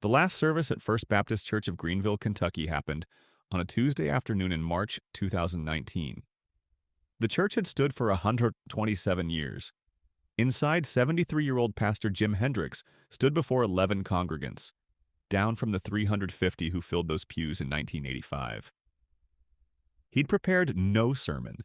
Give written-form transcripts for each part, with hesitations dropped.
The last service at First Baptist Church of Greenville, Kentucky happened on a Tuesday afternoon in March 2019. The church had stood for 127 years. Inside, 73-year-old Pastor Jim Hendricks stood before 11 congregants, down from the 350 who filled those pews in 1985. He'd prepared no sermon.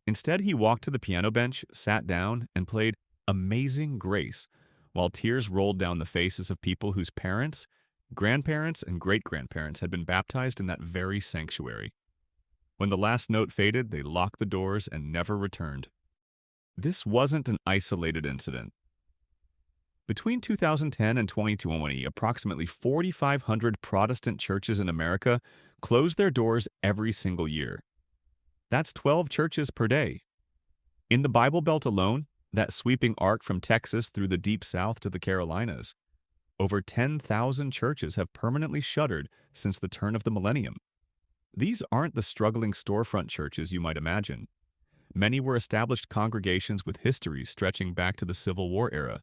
Instead, he walked to the piano bench, sat down, and played Amazing Grace, while tears rolled down the faces of people whose parents, grandparents, and great-grandparents had been baptized in that very sanctuary. When the last note faded, they locked the doors and never returned. This wasn't an isolated incident. Between 2010 and 2020, approximately 4,500 Protestant churches in America closed their doors every single year. That's 12 churches per day. In the Bible Belt alone, that sweeping arc from Texas through the Deep South to the Carolinas, over 10,000 churches have permanently shuttered since the turn of the millennium. These aren't the struggling storefront churches you might imagine. Many were established congregations with histories stretching back to the Civil War era,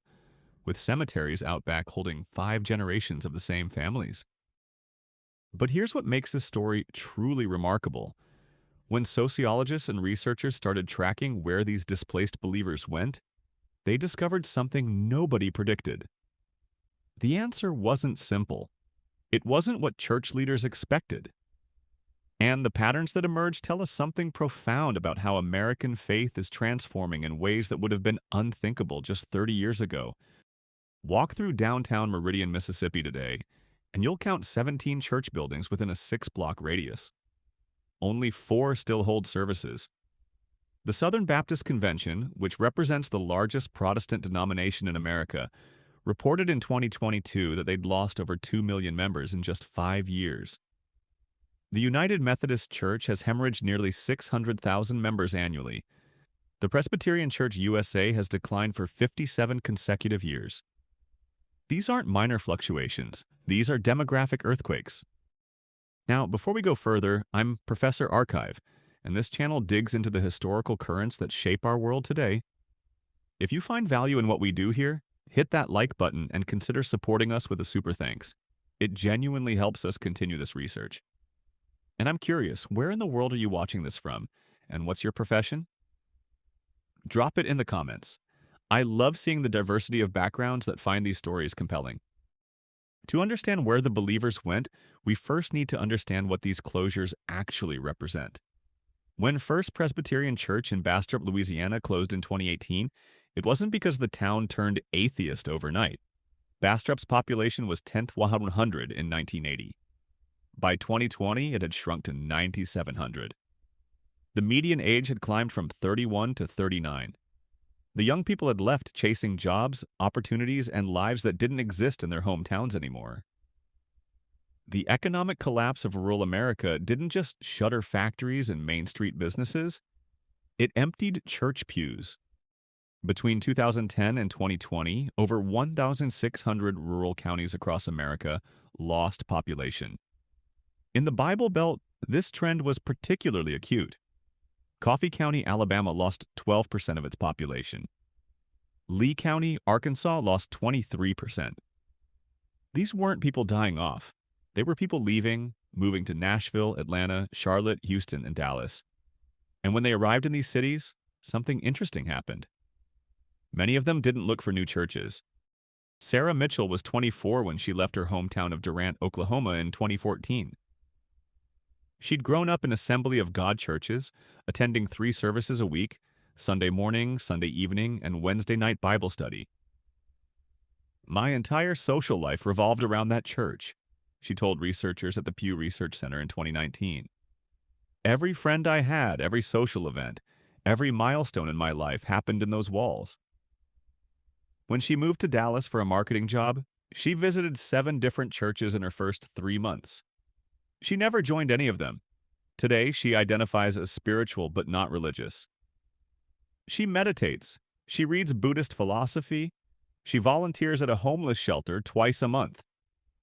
with cemeteries out back holding 5 generations of the same families. But here's what makes this story truly remarkable. When sociologists and researchers started tracking where these displaced believers went, they discovered something nobody predicted. The answer wasn't simple. It wasn't what church leaders expected. And the patterns that emerge tell us something profound about how American faith is transforming in ways that would have been unthinkable just 30 years ago. Walk through downtown Meridian, Mississippi today, and you'll count 17 church buildings within a 6-block radius. Only 4 still hold services. The Southern Baptist Convention, which represents the largest Protestant denomination in America, reported in 2022 that they'd lost over 2 million members in just 5 years. The United Methodist Church has hemorrhaged nearly 600,000 members annually. The Presbyterian Church USA has declined for 57 consecutive years. These aren't minor fluctuations. These are demographic earthquakes. Now, before we go further, I'm Professor Archive, and this channel digs into the historical currents that shape our world today. If you find value in what we do here, hit that like button and consider supporting us with a super thanks. It genuinely helps us continue this research. And I'm curious, where in the world are you watching this from? And what's your profession? Drop it in the comments. I love seeing the diversity of backgrounds that find these stories compelling. To understand where the believers went, we first need to understand what these closures actually represent. When First Presbyterian Church in Bastrop, Louisiana closed in 2018, it wasn't because the town turned atheist overnight. Bastrop's population was 10th 100 in 1980. By 2020, it had shrunk to 9,700. The median age had climbed from 31 to 39. The young people had left chasing jobs, opportunities, and lives that didn't exist in their hometowns anymore. The economic collapse of rural America didn't just shutter factories and Main Street businesses, it emptied church pews. Between 2010 and 2020, over 1,600 rural counties across America lost population. In the Bible Belt, this trend was particularly acute. Coffee County, Alabama lost 12% of its population. Lee County, Arkansas lost 23%. These weren't people dying off. They were people leaving, moving to Nashville, Atlanta, Charlotte, Houston, and Dallas. And when they arrived in these cities, something interesting happened. Many of them didn't look for new churches. Sarah Mitchell was 24 when she left her hometown of Durant, Oklahoma in 2014. She'd grown up in Assembly of God churches, attending 3 services a week, Sunday morning, Sunday evening, and Wednesday night Bible study. "My entire social life revolved around that church," she told researchers at the Pew Research Center in 2019. "Every friend I had, every social event, every milestone in my life happened in those walls." When she moved to Dallas for a marketing job, she visited 7 different churches in her first 3 months. She never joined any of them. Today, she identifies as spiritual but not religious. She meditates. She reads Buddhist philosophy. She volunteers at a homeless shelter twice a month.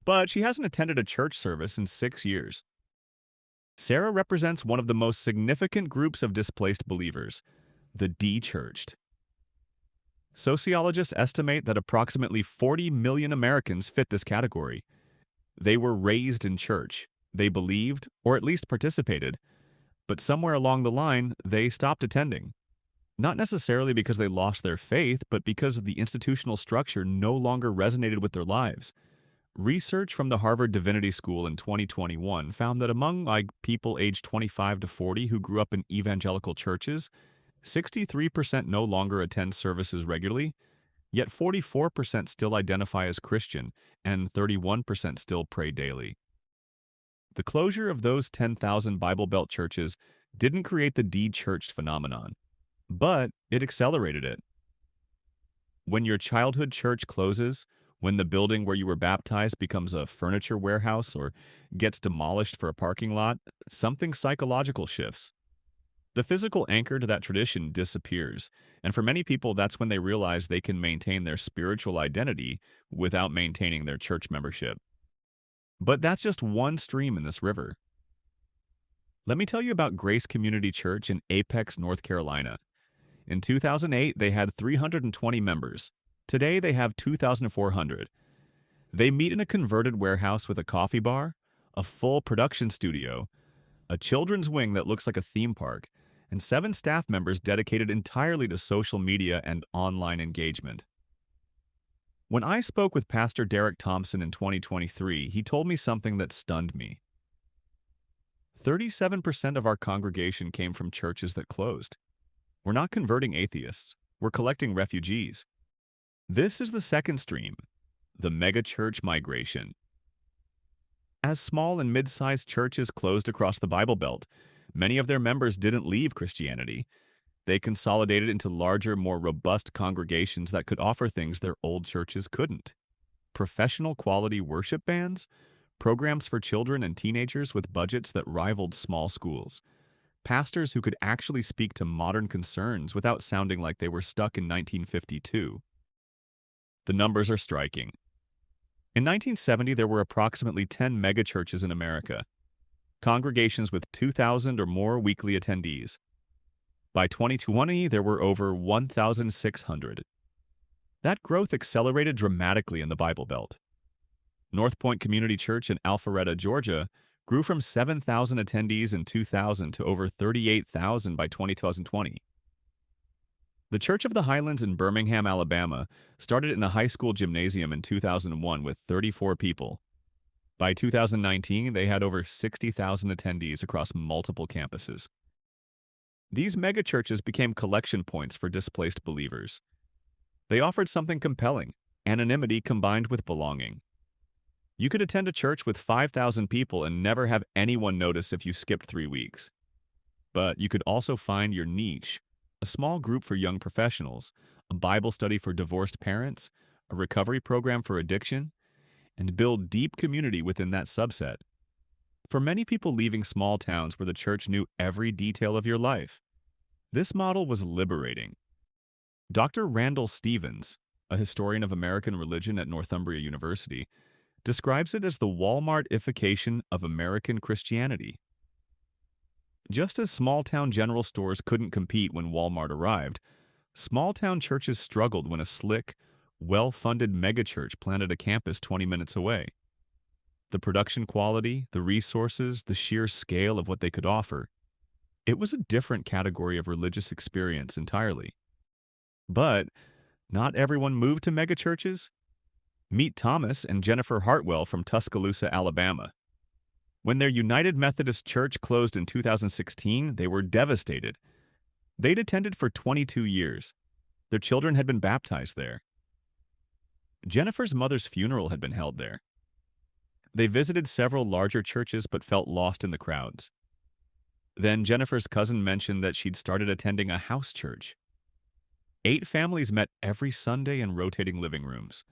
But she hasn't attended a church service in 6 years. Sarah represents one of the most significant groups of displaced believers, the dechurched. Sociologists estimate that approximately 40 million Americans fit this category, They were raised in church. They believed, or at least participated, but somewhere along the line, they stopped attending. Not necessarily because they lost their faith, but because the institutional structure no longer resonated with their lives. Research from the Harvard Divinity School in 2021 found that among people aged 25 to 40 who grew up in evangelical churches, 63% no longer attend services regularly, yet 44% still identify as Christian and 31% still pray daily. The closure of those 10,000 Bible Belt churches didn't create the dechurched phenomenon, but it accelerated it. When your childhood church closes, when the building where you were baptized becomes a furniture warehouse or gets demolished for a parking lot, something psychological shifts. The physical anchor to that tradition disappears, and for many people, that's when they realize they can maintain their spiritual identity without maintaining their church membership. But that's just one stream in this river. Let me tell you about Grace Community Church in Apex, North Carolina. In 2008, they had 320 members. Today, they have 2,400. They meet in a converted warehouse with a coffee bar, a full production studio, a children's wing that looks like a theme park, and 7 staff members dedicated entirely to social media and online engagement. When I spoke with Pastor Derek Thompson in 2023, he told me something that stunned me. 37% of our congregation came from churches that closed. We're not converting atheists. We're collecting refugees. This is the second stream, the megachurch migration. As small and mid-sized churches closed across the Bible Belt, many of their members didn't leave Christianity. They consolidated into larger, more robust congregations that could offer things their old churches couldn't. Professional quality worship bands, programs for children and teenagers with budgets that rivaled small schools, pastors who could actually speak to modern concerns without sounding like they were stuck in 1952. The numbers are striking. In 1970, there were approximately 10 megachurches in America, congregations with 2,000 or more weekly attendees. By 2020, there were over 1,600. That growth accelerated dramatically in the Bible Belt. North Point Community Church in Alpharetta, Georgia, grew from 7,000 attendees in 2000 to over 38,000 by 2020. The Church of the Highlands in Birmingham, Alabama, started in a high school gymnasium in 2001 with 34 people. By 2019, they had over 60,000 attendees across multiple campuses. These megachurches became collection points for displaced believers. They offered something compelling, anonymity combined with belonging. You could attend a church with 5,000 people and never have anyone notice if you skipped 3 weeks. But you could also find your niche, a small group for young professionals, a Bible study for divorced parents, a recovery program for addiction, and build deep community within that subset. For many people leaving small towns where the church knew every detail of your life, this model was liberating. Dr. Randall Stevens, a historian of American religion at Northumbria University, describes it as the Walmart-ification of American Christianity. Just as small-town general stores couldn't compete when Walmart arrived, small-town churches struggled when a slick, well-funded megachurch planted a campus 20 minutes away. The production quality, the resources, the sheer scale of what they could offer, it was a different category of religious experience entirely. But not everyone moved to megachurches. Meet Thomas and Jennifer Hartwell from Tuscaloosa, Alabama. When their United Methodist Church closed in 2016, they were devastated. They'd attended for 22 years. Their children had been baptized there. Jennifer's mother's funeral had been held there. They visited several larger churches but felt lost in the crowds. Then Jennifer's cousin mentioned that she'd started attending a house church. 8 families met every Sunday in rotating living rooms.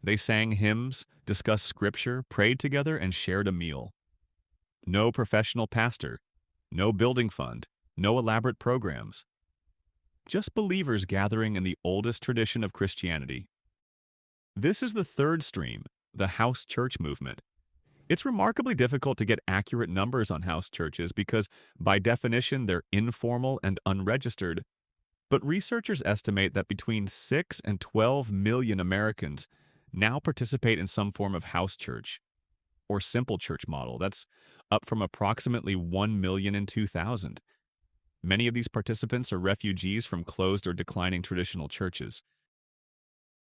They sang hymns, discussed scripture, prayed together, and shared a meal. No professional pastor, no building fund, no elaborate programs. Just believers gathering in the oldest tradition of Christianity. This is the third stream, the house church movement. It's remarkably difficult to get accurate numbers on house churches because, by definition, they're informal and unregistered. But researchers estimate that between 6 and 12 million Americans now participate in some form of house church. or simple church model. That's up from approximately 1 million in 2000. Many of these participants are refugees from closed or declining traditional churches.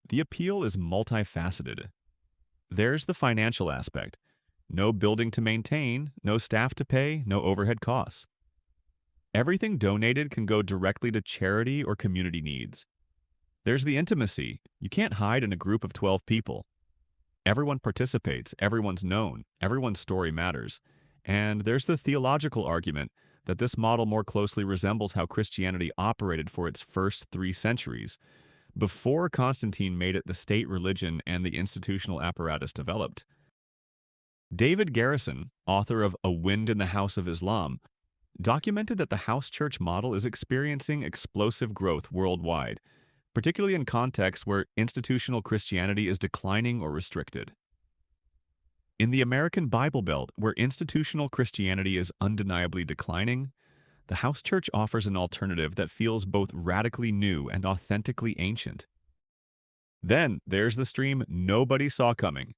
The appeal is multifaceted. There's the financial aspect. No building to maintain, no staff to pay, no overhead costs. Everything donated can go directly to charity or community needs. There's the intimacy. You can't hide in a group of 12 people. Everyone participates, everyone's known, everyone's story matters. And there's the theological argument that this model more closely resembles how Christianity operated for its first 3 centuries, before Constantine made it the state religion and the institutional apparatus developed. David Garrison, author of A Wind in the House of Islam, documented that the house church model is experiencing explosive growth worldwide, particularly in contexts where institutional Christianity is declining or restricted. In the American Bible Belt, where institutional Christianity is undeniably declining, the house church offers an alternative that feels both radically new and authentically ancient. Then there's the stream nobody saw coming.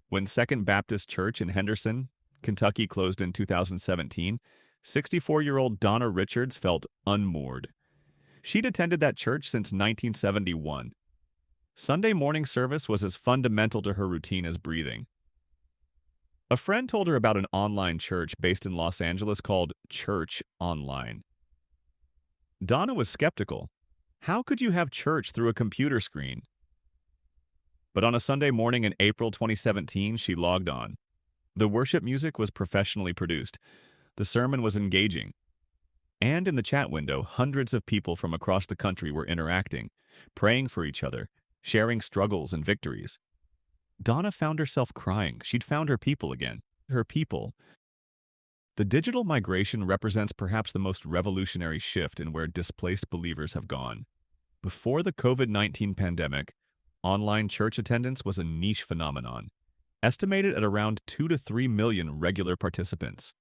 When Second Baptist Church in Henderson, Kentucky closed in 2017, 64-year-old Donna Richards felt unmoored. She'd attended that church since 1971. Sunday morning service was as fundamental to her routine as breathing. A friend told her about an online church based in Los Angeles called Church Online. Donna was skeptical. How could you have church through a computer screen? But on a Sunday morning in April 2017, she logged on. The worship music was professionally produced. The sermon was engaging. And in the chat window, hundreds of people from across the country were interacting, praying for each other, sharing struggles and victories. Donna found herself crying. She'd found her people again. Her people. The digital migration represents perhaps the most revolutionary shift in where displaced believers have gone. Before the COVID-19 pandemic, online church attendance was a niche phenomenon, estimated at around 2 to 3 million regular participants.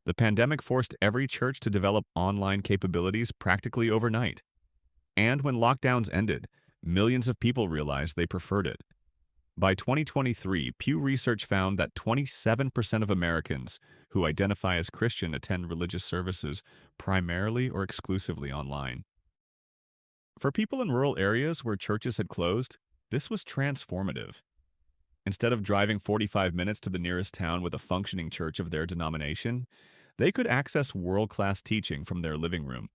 The pandemic forced every church to develop online capabilities practically overnight. And when lockdowns ended, millions of people realized they preferred it. By 2023, Pew Research found that 27% of Americans who identify as Christian attend religious services primarily or exclusively online. For people in rural areas where churches had closed, this was transformative. Instead of driving 45 minutes to the nearest town with a functioning church of their denomination, they could access world-class teaching from their living room.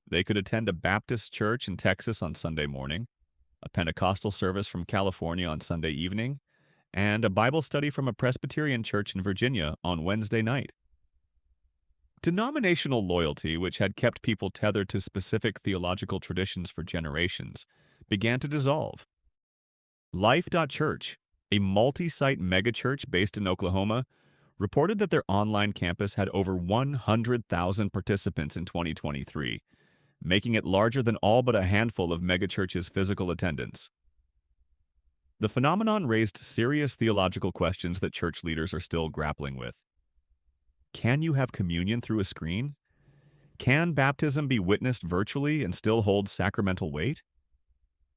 They could attend a Baptist church in Texas on Sunday morning, a Pentecostal service from California on Sunday evening, and a Bible study from a Presbyterian church in Virginia on Wednesday night. Denominational loyalty, which had kept people tethered to specific theological traditions for generations, began to dissolve. Life.Church, a multi-site megachurch based in Oklahoma, reported that their online campus had over 100,000 participants in 2023, making it larger than all but a handful of megachurches' physical attendance. The phenomenon raised serious theological questions that church leaders are still grappling with. Can you have communion through a screen? Can baptism be witnessed virtually and still hold sacramental weight?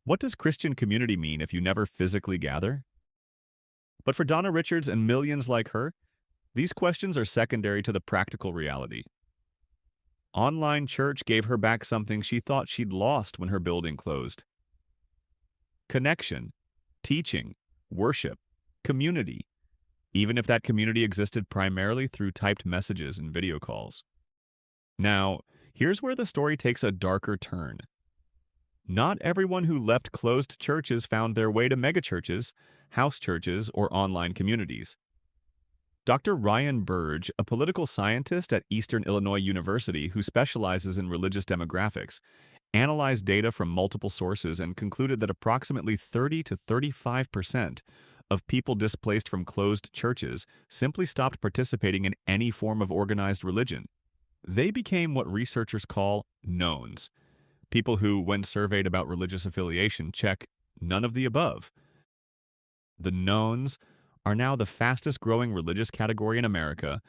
What does Christian community mean if you never physically gather? But for Donna Richards and millions like her, these questions are secondary to the practical reality. Online church gave her back something she thought she'd lost when her building closed. Connection, teaching, worship, community, even if that community existed primarily through typed messages and video calls. Now, here's where the story takes a darker turn. Not everyone who left closed churches found their way to megachurches, house churches, or online communities. Dr. Ryan Burge, a political scientist at Eastern Illinois University who specializes in religious demographics, analyzed data from multiple sources and concluded that approximately 30 to 35% of people displaced from closed churches simply stopped participating in any form of organized religion. They became what researchers call knowns, people who, when surveyed about religious affiliation, check none of the above. The knowns are now the fastest-growing religious category in America,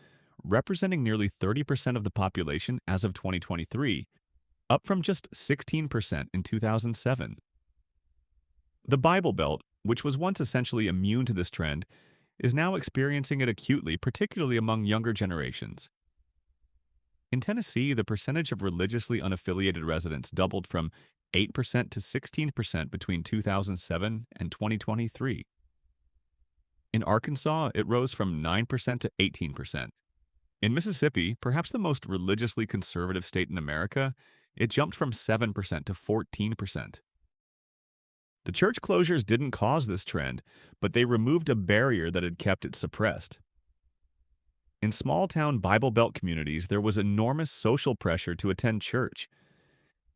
representing nearly 30% of the population as of 2023, up from just 16% in 2007. The Bible Belt, which was once essentially immune to this trend, is now experiencing it acutely, particularly among younger generations. In Tennessee, the percentage of religiously unaffiliated residents doubled from 8% to 16% between 2007 and 2023. In Arkansas, it rose from 9% to 18%. In Mississippi, perhaps the most religiously conservative state in America, it jumped from 7% to 14%. The church closures didn't cause this trend, but they removed a barrier that had kept it suppressed. In small-town Bible Belt communities, there was enormous social pressure to attend church.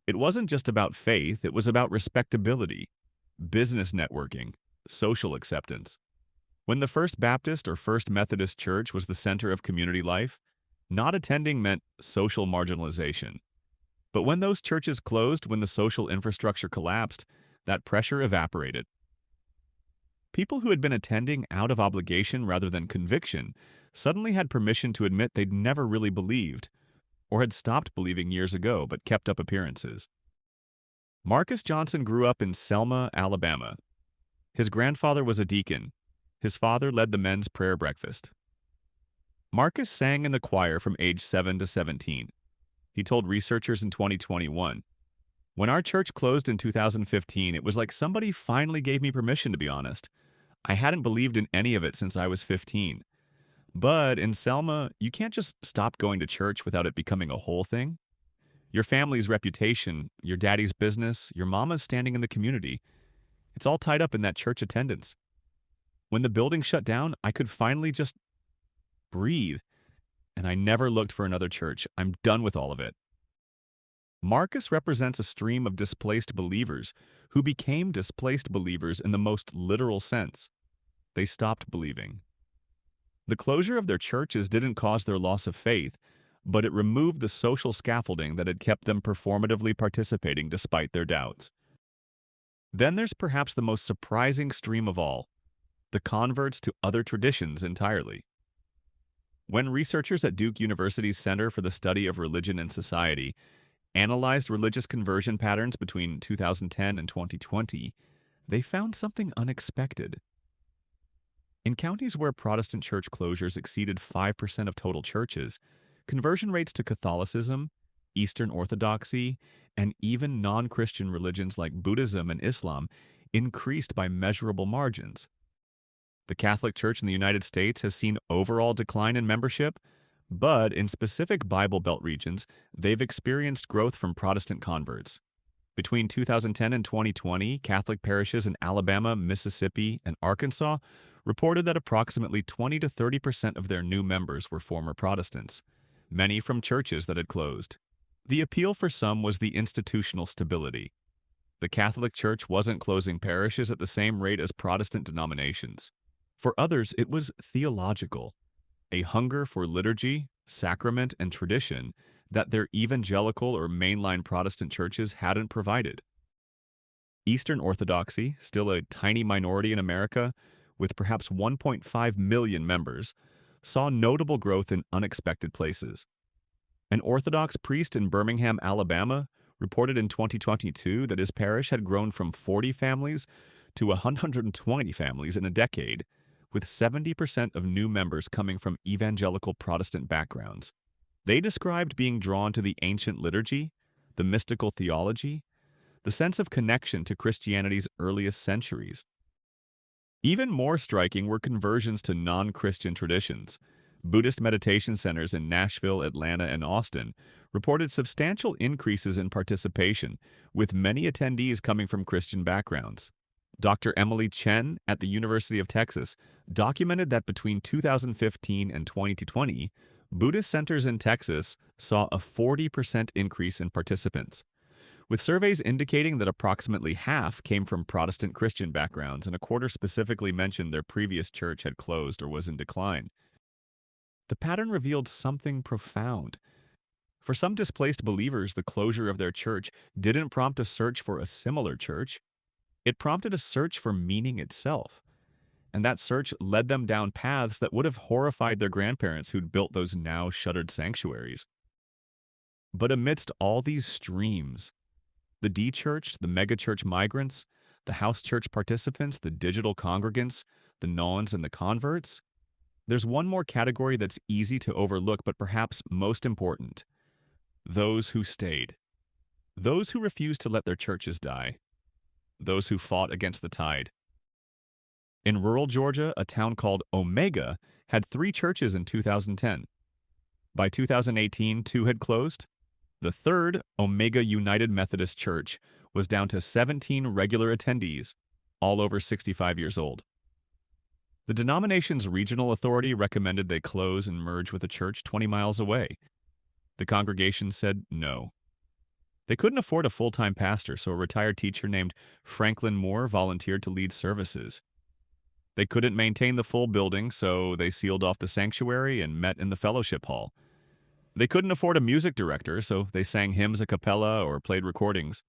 It wasn't just about faith, it was about respectability, business networking, social acceptance. When the First Baptist or First Methodist Church was the center of community life, not attending meant social marginalization. But when those churches closed, when the social infrastructure collapsed, that pressure evaporated. People who had been attending out of obligation rather than conviction suddenly had permission to admit they'd never really believed, or had stopped believing years ago but kept up appearances. Marcus Johnson grew up in Selma, Alabama. His grandfather was a deacon. His father led the men's prayer breakfast. Marcus sang in the choir from age 7 to 17. He told researchers in 2021, "When our church closed in 2015, it was like somebody finally gave me permission, to be honest. I hadn't believed in any of it since I was 15. But in Selma, you can't just stop going to church without it becoming a whole thing. Your family's reputation, your daddy's business, your mama's standing in the community, it's all tied up in that church attendance. When the building shut down, I could finally just breathe, and I never looked for another church. I'm done with all of it." Marcus represents a stream of displaced believers who became displaced believers in the most literal sense. They stopped believing. The closure of their churches didn't cause their loss of faith, but it removed the social scaffolding that had kept them performatively participating despite their doubts. Then there's perhaps the most surprising stream of all, the converts to other traditions entirely. When researchers at Duke University's Center for the Study of Religion and Society analyzed religious conversion patterns between 2010 and 2020, they found something unexpected. In counties where Protestant church closures exceeded 5% of total churches, conversion rates to Catholicism, Eastern Orthodoxy, and even non-Christian religions like Buddhism and Islam increased by measurable margins. The Catholic Church in the United States has seen overall decline in membership, but in specific Bible Belt regions, they've experienced growth from Protestant converts. Between 2010 and 2020, Catholic parishes in Alabama, Mississippi, and Arkansas reported that approximately 20 to 30% of their new members were former Protestants, many from churches that had closed. The appeal for some was the institutional stability. The Catholic Church wasn't closing parishes at the same rate as Protestant denominations. For others, it was theological, a hunger for liturgy, sacrament, and tradition that their evangelical or mainline Protestant churches hadn't provided. Eastern Orthodoxy, still a tiny minority in America, with perhaps 1.5 million members, saw notable growth in unexpected places. An Orthodox priest in Birmingham, Alabama, reported in 2022 that his parish had grown from 40 families to 120 families in a decade, with 70% of new members coming from evangelical Protestant backgrounds. They described being drawn to the ancient liturgy, the mystical theology, the sense of connection to Christianity's earliest centuries. Even more striking were conversions to non-Christian traditions. Buddhist meditation centers in Nashville, Atlanta, and Austin reported substantial increases in participation, with many attendees coming from Christian backgrounds. Dr. Emily Chen at the University of Texas documented that between 2015 and 2020, Buddhist centers in Texas saw a 40% increase in participants, with surveys indicating that approximately half came from Protestant Christian backgrounds and a quarter specifically mentioned their previous church had closed or was in decline. The pattern revealed something profound. For some displaced believers, the closure of their church didn't prompt a search for a similar church. It prompted a search for meaning itself. And that search led them down paths that would have horrified their grandparents who'd built those now shuttered sanctuaries. But amidst all these streams, the dechurched, the megachurch migrants, the house church participants, the digital congregants, the nones, and the converts, there's one more category that's easy to overlook but perhaps most important: those who stayed. Those who refused to let their churches die. Those who fought against the tide. In rural Georgia, a town called Omega had 3 churches in 2010. By 2018, 2 had closed. The third, Omega United Methodist Church, was down to 17 regular attendees, all over 65 years old. The denomination's regional authority recommended they close and merge with a church 20 miles away. The congregation said no. They couldn't afford a full-time pastor, so a retired teacher named Franklin Moore volunteered to lead services. They couldn't maintain the full building, so they sealed off the sanctuary and met in the fellowship hall. They couldn't afford a music director, so they sang hymns a cappella or played recordings.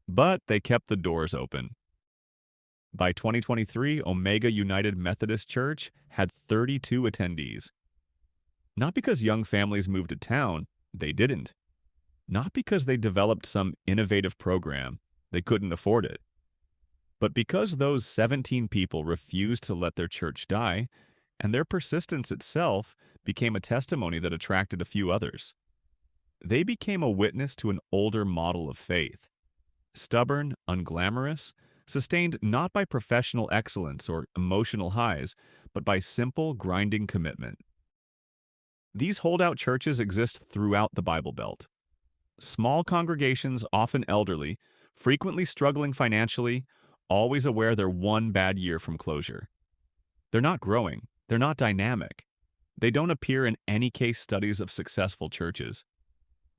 But they kept the doors open. By 2023, Omega United Methodist Church had 32 attendees. Not because young families moved to town, they didn't. Not because they developed some innovative program, they couldn't afford it. But because those 17 people refused to let their church die, and their persistence itself became a testimony that attracted a few others. They became a witness to an older model of faith. Stubborn, unglamorous, sustained not by professional excellence or emotional highs, but by simple, grinding commitment. These holdout churches exist throughout the Bible Belt. Small congregations, often elderly, frequently struggling financially, always aware they're one bad year from closure. They're not growing. They're not dynamic. They don't appear in any case studies of successful churches.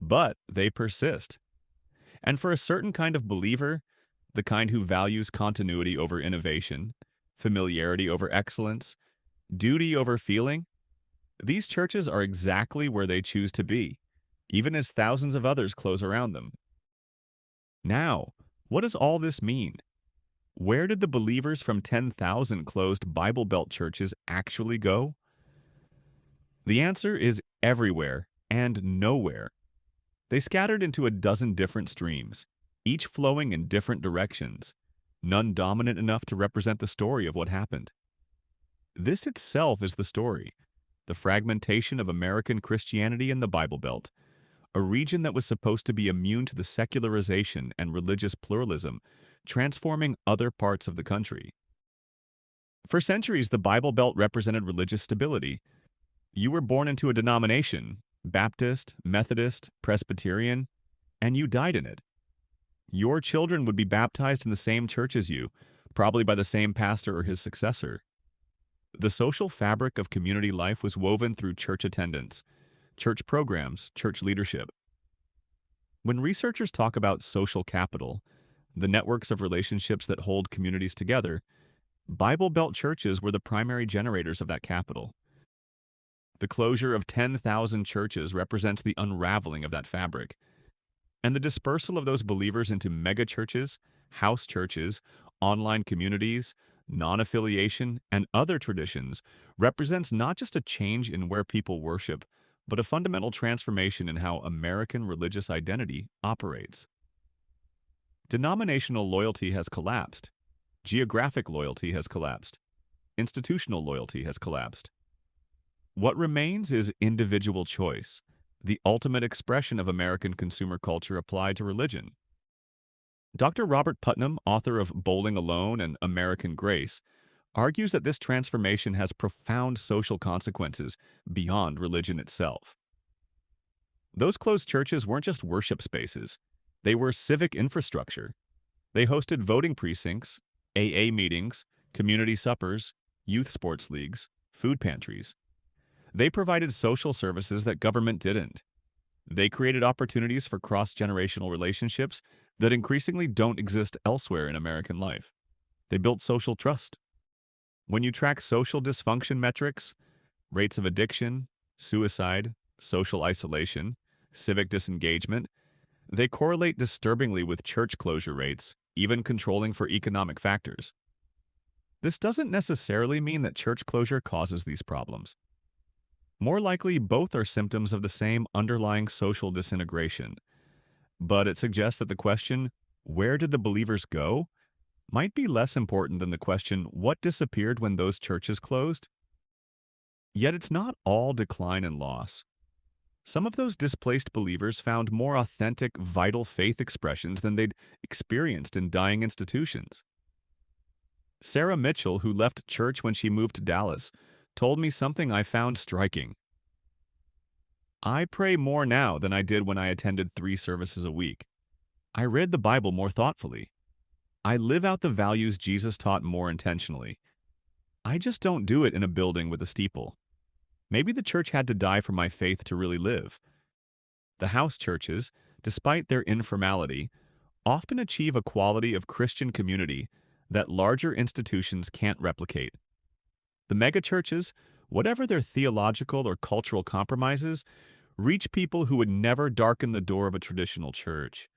But they persist. And for a certain kind of believer, the kind who values continuity over innovation, familiarity over excellence, duty over feeling, these churches are exactly where they choose to be, even as thousands of others close around them. Now, what does all this mean? Where did the believers from 10,000 closed Bible Belt churches actually go? The answer is everywhere and nowhere. They scattered into a dozen different streams, each flowing in different directions, none dominant enough to represent the story of what happened. This itself is the story, the fragmentation of American Christianity in the Bible Belt, a region that was supposed to be immune to the secularization and religious pluralism transforming other parts of the country. For centuries, the Bible Belt represented religious stability. You were born into a denomination, Baptist, Methodist, Presbyterian, and you died in it. Your children would be baptized in the same church as you, probably by the same pastor or his successor. The social fabric of community life was woven through church attendance, church programs, church leadership. When researchers talk about social capital, the networks of relationships that hold communities together, Bible Belt churches were the primary generators of that capital. The closure of 10,000 churches represents the unraveling of that fabric, and the dispersal of those believers into megachurches, house churches, online communities, non-affiliation, and other traditions represents not just a change in where people worship, but a fundamental transformation in how American religious identity operates. Denominational loyalty has collapsed. Geographic loyalty has collapsed. Institutional loyalty has collapsed. What remains is individual choice, the ultimate expression of American consumer culture applied to religion. Dr. Robert Putnam, author of Bowling Alone and American Grace, argues that this transformation has profound social consequences beyond religion itself. Those closed churches weren't just worship spaces. They were civic infrastructure. They hosted voting precincts, AA meetings, community suppers, youth sports leagues, food pantries. They provided social services that government didn't. They created opportunities for cross-generational relationships that increasingly don't exist elsewhere in American life. They built social trust. When you track social dysfunction metrics, rates of addiction, suicide, social isolation, civic disengagement, they correlate disturbingly with church closure rates, even controlling for economic factors. This doesn't necessarily mean that church closure causes these problems. More likely, both are symptoms of the same underlying social disintegration. But it suggests that the question, where did the believers go, might be less important than the question, what disappeared when those churches closed? Yet it's not all decline and loss. Some of those displaced believers found more authentic, vital faith expressions than they'd experienced in dying institutions. Sarah Mitchell, who left church when she moved to Dallas, told me something I found striking. I pray more now than I did when I attended 3 services a week. I read the Bible more thoughtfully. I live out the values Jesus taught more intentionally. I just don't do it in a building with a steeple. Maybe the church had to die for my faith to really live. The house churches, despite their informality, often achieve a quality of Christian community that larger institutions can't replicate. The megachurches, whatever their theological or cultural compromises, reach people who would never darken the door of a traditional church.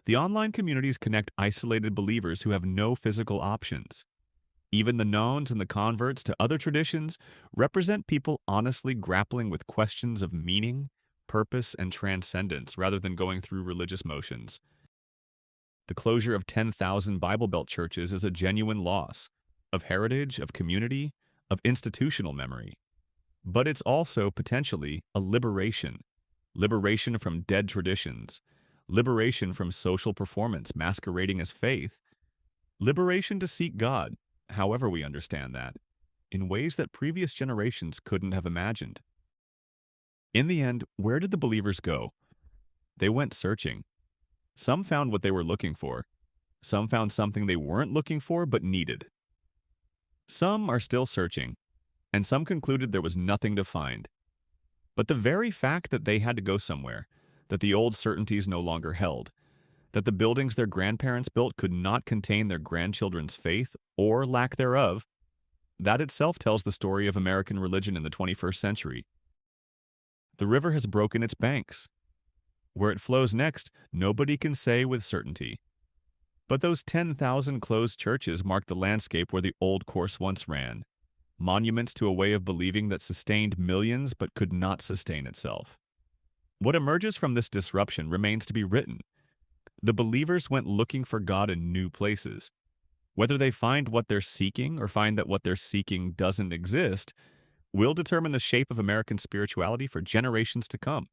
The online communities connect isolated believers who have no physical options. Even the knowns and the converts to other traditions represent people honestly grappling with questions of meaning, purpose, and transcendence rather than going through religious motions. The closure of 10,000 Bible Belt churches is a genuine loss of heritage, of community, of institutional memory. But it's also potentially a liberation. Liberation from dead traditions. Liberation from social performance masquerading as faith. Liberation to seek God, however we understand that, in ways that previous generations couldn't have imagined. In the end, where did the believers go? They went searching. Some found what they were looking for. Some found something they weren't looking for but needed. Some are still searching, and some concluded there was nothing to find. But the very fact that they had to go somewhere, that the old certainties no longer held, that the buildings their grandparents built could not contain their grandchildren's faith or lack thereof, that itself tells the story of American religion in the 21st century. The river has broken its banks. Where it flows next, nobody can say with certainty. But those 10,000 closed churches mark the landscape where the old course once ran, monuments to a way of believing that sustained millions but could not sustain itself. What emerges from this disruption remains to be written. The believers went looking for God in new places. Whether they find what they're seeking or find that what they're seeking doesn't exist will determine the shape of American spirituality for generations to come.